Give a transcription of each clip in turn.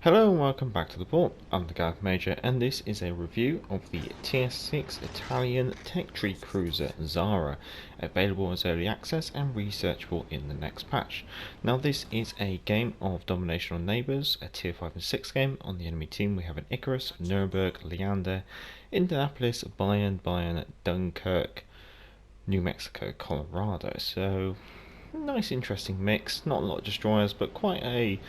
Hello and welcome back to the port. I'm the Gareth Major and this is a review of the Tier 6 Italian tech tree cruiser Zara, available as early access and researchable in the next patch. Now this is a game of domination on neighbours, a Tier 5 and 6 game. On the enemy team we have an Icarus, Nuremberg, Leander, Indianapolis, Bayern, Dunkirk, New Mexico, Colorado. So nice interesting mix, not a lot of destroyers but quite a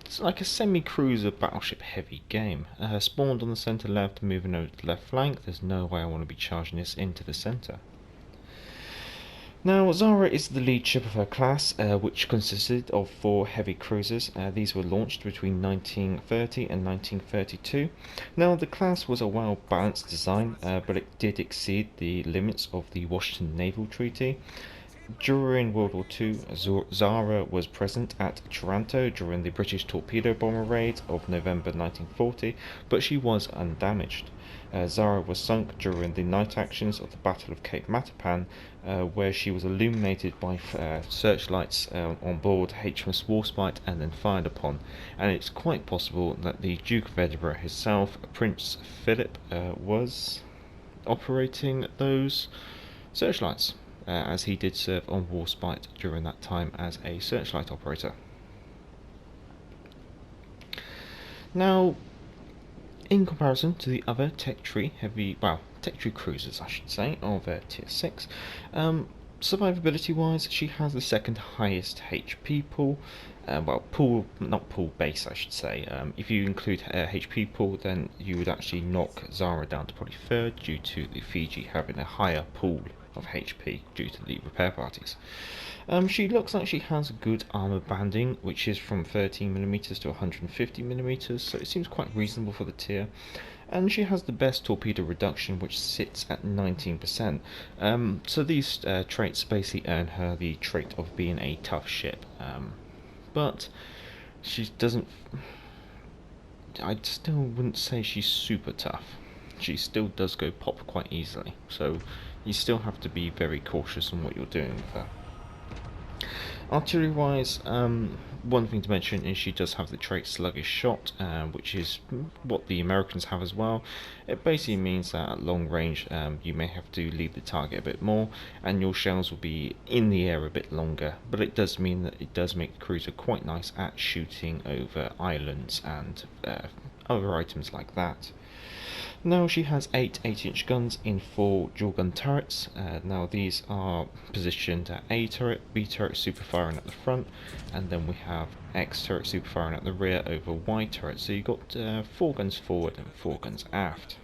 it's like a semi-cruiser battleship heavy game. Spawned on the centre left, moving over to the left flank. There's no way I want to be charging this into the centre. Now, Zara is the lead ship of her class, which consisted of 4 heavy cruisers. These were launched between 1930 and 1932. Now, the class was a well-balanced design, but it did exceed the limits of the Washington Naval Treaty. During World War II, Zara was present at Taranto during the British torpedo bomber raid of November 1940, but she was undamaged. Zara was sunk during the night actions of the Battle of Cape Matapan, where she was illuminated by searchlights on board HMS Warspite and then fired upon. And it's quite possible that the Duke of Edinburgh himself, Prince Philip, was operating those searchlights, as he did serve on Warspite during that time as a searchlight operator. Now, in comparison to the other tech tree cruisers I should say, of Tier 6, survivability wise she has the second highest HP pool, not pool base I should say. If you include HP pool, then you would actually knock Zara down to probably third, due to the Fiji having a higher pool of HP due to the repair parties. She looks like she has good armour banding, which is from 13mm to 150mm, so it seems quite reasonable for the tier. And she has the best torpedo reduction, which sits at 19%. So these traits basically earn her the trait of being a tough ship. But she doesn't... I still wouldn't say she's super tough. She still does go pop quite easily, so you still have to be very cautious on what you're doing with her. Artillery wise, one thing to mention is she does have the trait sluggish shot, which is what the Americans have as well. It basically means that at long range you may have to leave the target a bit more and your shells will be in the air a bit longer, but it does mean that it does make the cruiser quite nice at shooting over islands and other items like that. Now she has 8 8-inch guns in 4 dual gun turrets. Now these are positioned at A turret, B turret super firing at the front, and then we have X turret super firing at the rear over Y turret. So you've got 4 guns forward and 4 guns aft.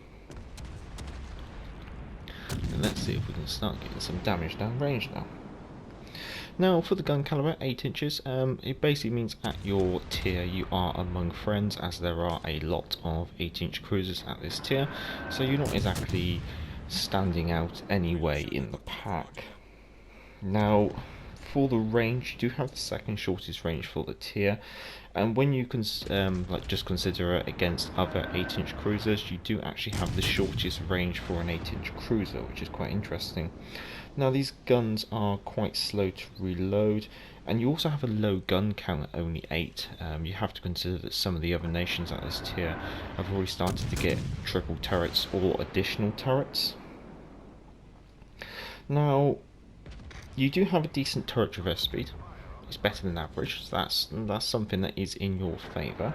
And let's see if we can start getting some damage down range now. Now for the gun caliber, 8 inches, it basically means at your tier you are among friends, as there are a lot of 8-inch cruisers at this tier, so you're not exactly standing out anyway in the pack. Now for the range, you do have the second shortest range for the tier, and when you just consider it against other 8-inch cruisers, you do actually have the shortest range for an 8-inch cruiser, which is quite interesting. Now these guns are quite slow to reload, and you also have a low gun count at only 8. You have to consider that some of the other nations at this tier have already started to get triple turrets or additional turrets. Now you do have a decent turret traverse speed. It's better than average, so that's something that is in your favour.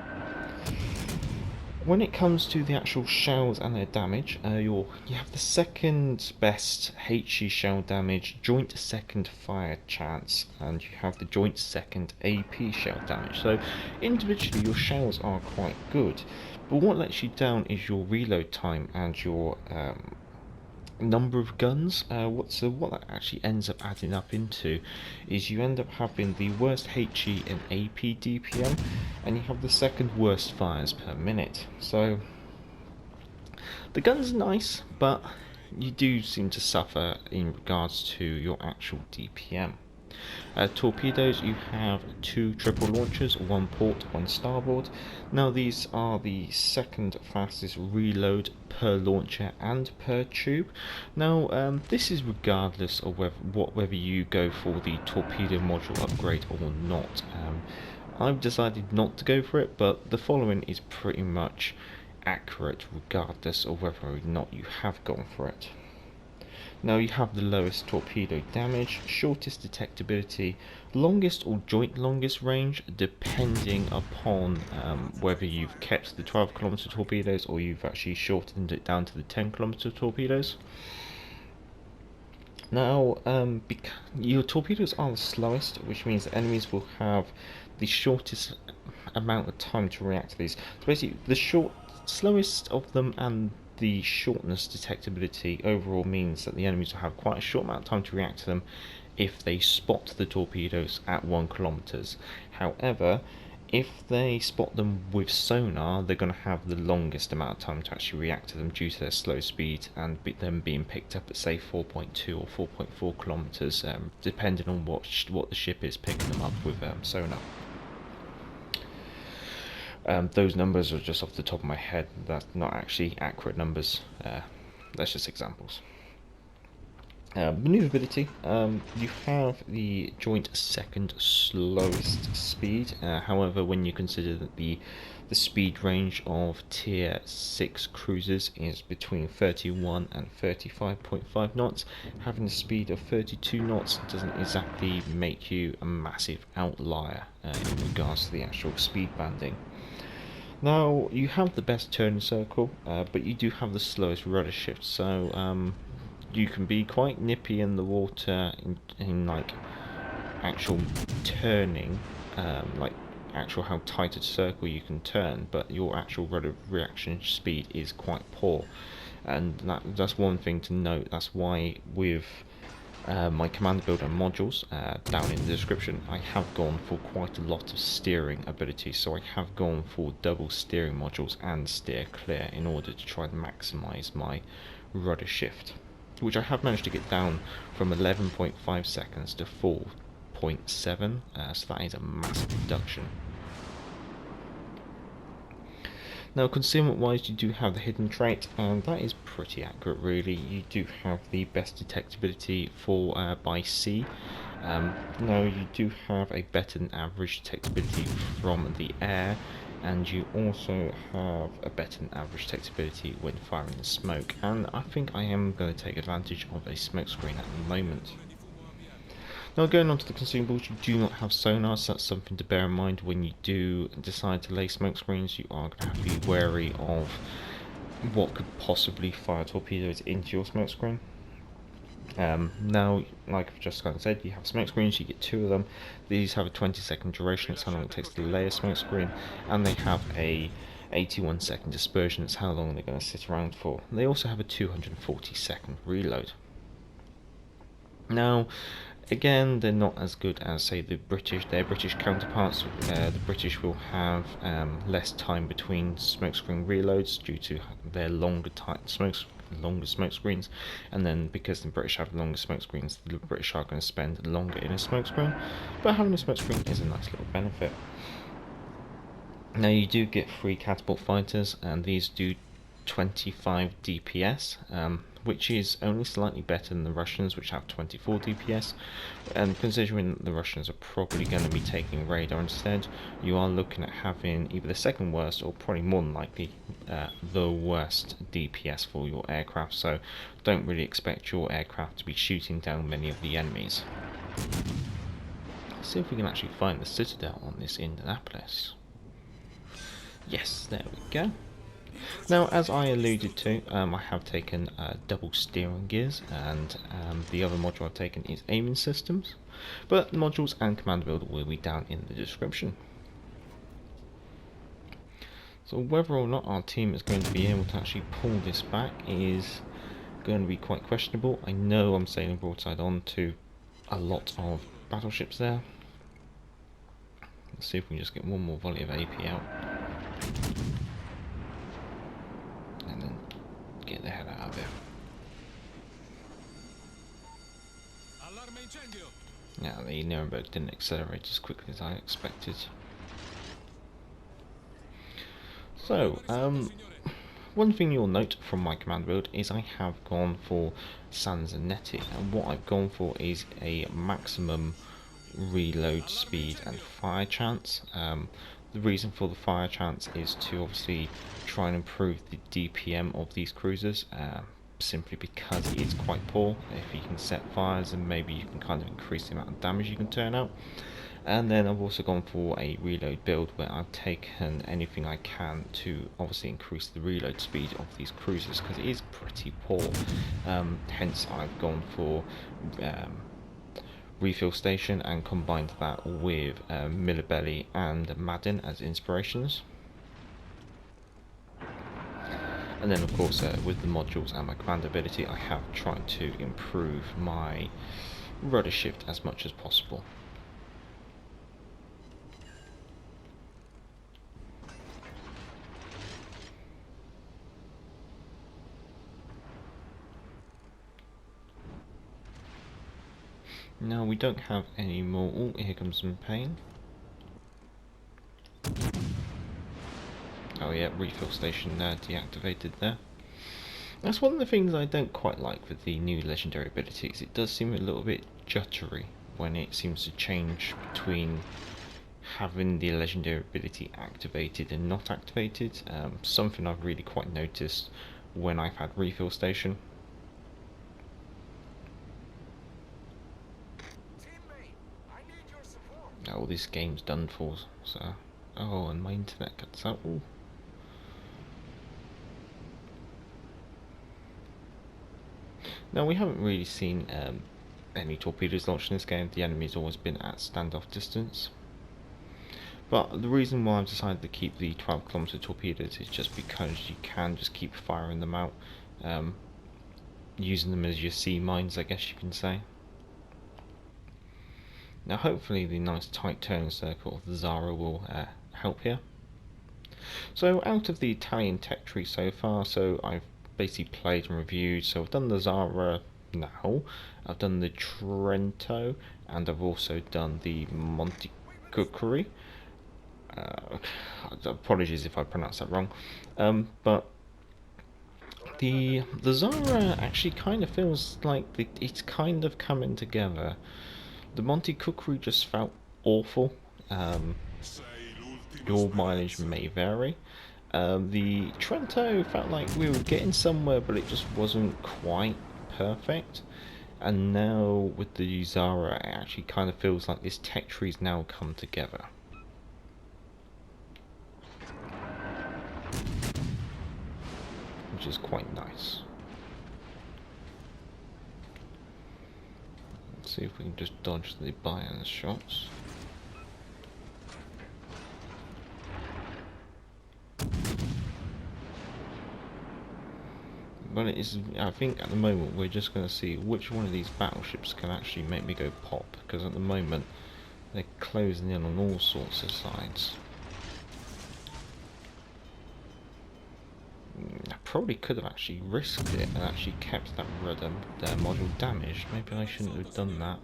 When it comes to the actual shells and their damage, you have the second best HE shell damage, joint second fire chance, and you have the joint second AP shell damage. So individually your shells are quite good, but what lets you down is your reload time and your number of guns. What that actually ends up adding up into is you end up having the worst HE and AP DPM, and you have the second worst fires per minute. So the gun's nice, but you do seem to suffer in regards to your actual DPM. Torpedoes, you have 2 triple launchers, 1 port, 1 starboard. Now these are the second fastest reload per launcher and per tube. Now this is regardless of whether you go for the torpedo module upgrade or not. I've decided not to go for it, but the following is pretty much accurate regardless of whether or not you have gone for it. Now you have the lowest torpedo damage, shortest detectability, longest or joint longest range, depending upon whether you've kept the 12-kilometer torpedoes or you've actually shortened it down to the 10-kilometer torpedoes. Now, your torpedoes are the slowest, which means that enemies will have the shortest amount of time to react to these. So basically, the slowest of them and the shortness detectability overall means that the enemies will have quite a short amount of time to react to them if they spot the torpedoes at 1 kilometers. However, if they spot them with sonar, they're going to have the longest amount of time to actually react to them due to their slow speed and them being picked up at say 4.2 or 4.4 kilometers, depending on what the ship is picking them up with sonar. Those numbers are just off the top of my head. That's not actually accurate numbers. That's just examples. Maneuverability. You have the joint second slowest speed. However, when you consider that the speed range of tier 6 cruisers is between 31 and 35.5 knots, having a speed of 32 knots doesn't exactly make you a massive outlier in regards to the actual speed banding. Now, you have the best turn circle, but you do have the slowest rudder shift, so you can be quite nippy in the water in like actual turning, like actual how tight a circle you can turn, but your actual rudder reaction speed is quite poor, and that's one thing to note. That's why with my Commander Builder modules down in the description, I have gone for quite a lot of steering ability, so I have gone for double steering modules and steer clear in order to try and maximise my rudder shift, which I have managed to get down from 11.5 seconds to 4.7, so that is a massive reduction. Now, concealment wise, you do have the hidden trait, and that is pretty accurate really. You do have the best detectability for by sea. Now, you do have a better than average detectability from the air, and you also have a better than average detectability when firing the smoke, and I think I am going to take advantage of a smoke screen at the moment. Now, going on to the consumables, you do not have sonar, so that's something to bear in mind when you do decide to lay smoke screens. You are going to have to be wary of what could possibly fire torpedoes into your smoke screen. Now, like I've just kind of said, you have smoke screens, you get 2 of them. These have a 20-second duration, that's how long it takes to lay a smoke screen, and they have a 81-second dispersion, that's how long they're going to sit around for. They also have a 240-second reload. Now, again, they're not as good as, say, their British counterparts. The British will have less time between smokescreen reloads due to their longer smoke screens, and then because the British have longer smoke screens, the British are going to spend longer in a smoke screen. But having a smoke screen is a nice little benefit. Now, you do get free catapult fighters, and these do 25 DPS, which is only slightly better than the Russians, which have 24 DPS, and considering the Russians are probably going to be taking radar instead, you are looking at having either the second worst or probably more than likely the worst DPS for your aircraft, so don't really expect your aircraft to be shooting down many of the enemies. Let's see if we can actually find the citadel on this Indianapolis. Yes, there we go. Now, as I alluded to, I have taken double steering gears, and the other module I've taken is aiming systems, but the modules and Commander Builder will be down in the description. So whether or not our team is going to be able to actually pull this back is going to be quite questionable. I know I'm sailing broadside on to a lot of battleships there. Let's see if we can just get one more volley of AP out. And then get the hell out of there. Now, the Nuremberg didn't accelerate as quickly as I expected. So, one thing you'll note from my command build is I have gone for Sanzanetti, and what I've gone for is a maximum reload speed and fire chance. The reason for the fire chance is to obviously try and improve the DPM of these cruisers, simply because it is quite poor. If you can set fires, then maybe you can kind of increase the amount of damage you can turn out. And then I've also gone for a reload build where I've taken anything I can to obviously increase the reload speed of these cruisers, because it is pretty poor. Hence I've gone for refill station and combined that with Millibelly and Madden as inspirations. And then of course with the modules and my command ability, I have tried to improve my rudder shift as much as possible. Now we don't have any more. Oh, here comes some pain. Oh yeah, refill station there, deactivated there. That's one of the things I don't quite like with the new legendary abilities. It does seem a little bit juddery when it seems to change between having the legendary ability activated and not activated. Something I've really quite noticed when I've had refill station. Oh, this game's done for, so... Oh, and my internet cuts out. Ooh. Now, we haven't really seen any torpedoes launched in this game. The enemy's always been at standoff distance. But the reason why I've decided to keep the 12km torpedoes is just because you can just keep firing them out, using them as your sea mines, I guess you can say. Now hopefully the nice tight turn circle of the Zara will help here. So out of the Italian tech tree so far, so I've basically played and reviewed, so I've done the Zara now, I've done the Trento, and I've also done the Montecuccoli. Apologies if I pronounce that wrong, but the Zara actually kind of feels like it's kind of coming together. The Montecuccoli just felt awful. Your mileage may vary. The Trento felt like we were getting somewhere, but it just wasn't quite perfect. And now with the Zara, it actually kind of feels like this tech tree's now come together. Which is quite nice. Let's see if we can just dodge the Bayern shots. But it is, I think at the moment we're just going to see which one of these battleships can actually make me go pop, because at the moment they're closing in on all sorts of sides. I probably could have actually risked it and actually kept that rudder module damaged. Maybe I shouldn't have done that.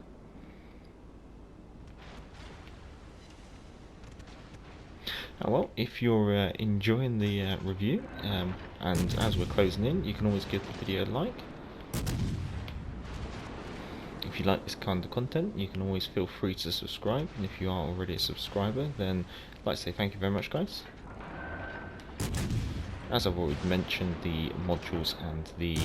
Oh well, if you're enjoying the review, and as we're closing in, you can always give the video a like. If you like this kind of content, you can always feel free to subscribe, and if you are already a subscriber, then I'd like to say thank you very much, guys. As I've already mentioned, the modules and the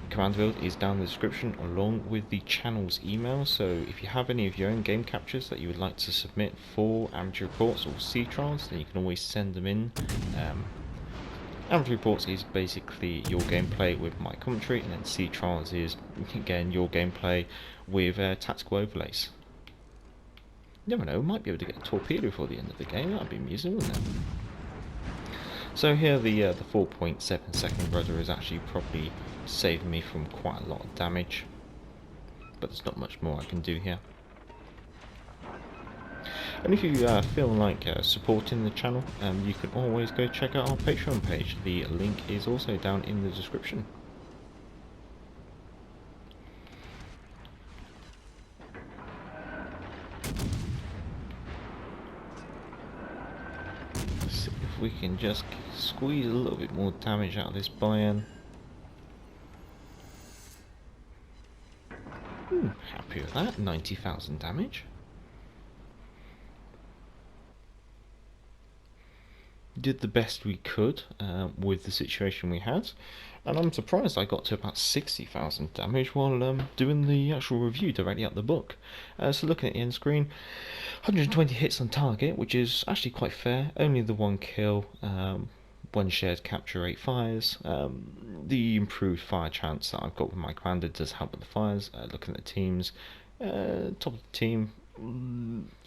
command build is down in the description along with the channel's email, so if you have any of your own game captures that you would like to submit for amateur reports or sea trials, then you can always send them in. Amateur reports is basically your gameplay with my commentary, and then sea trials is again your gameplay with tactical overlays. You never know, we might be able to get a torpedo before the end of the game. That'd be amusing, wouldn't it? So here the 4.7 second rudder is actually probably saving me from quite a lot of damage, but there's not much more I can do here. And if you feel like supporting the channel, you can always go check out our Patreon page. The link is also down in the description. Let's see if we can just squeeze a little bit more damage out of this Bayern. Happy with that, 90,000 damage. did the best we could with the situation we had, and I'm surprised I got to about 60,000 damage while doing the actual review directly at the book. So looking at the end screen, 120 hits on target, which is actually quite fair. Only the one kill, one shared capture rate fires. The improved fire chance that I've got with my commander does help with the fires. Looking at the teams, top of the team,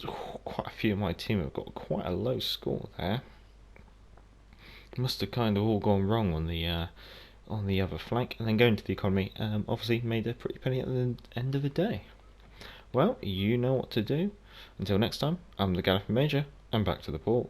quite a few of my team have got quite a low score there. Must have kind of all gone wrong on the other flank, and then going to the economy, obviously made a pretty penny at the end of the day. Well, you know what to do. Until next time, I'm the Gallifrey Major, and back to the port.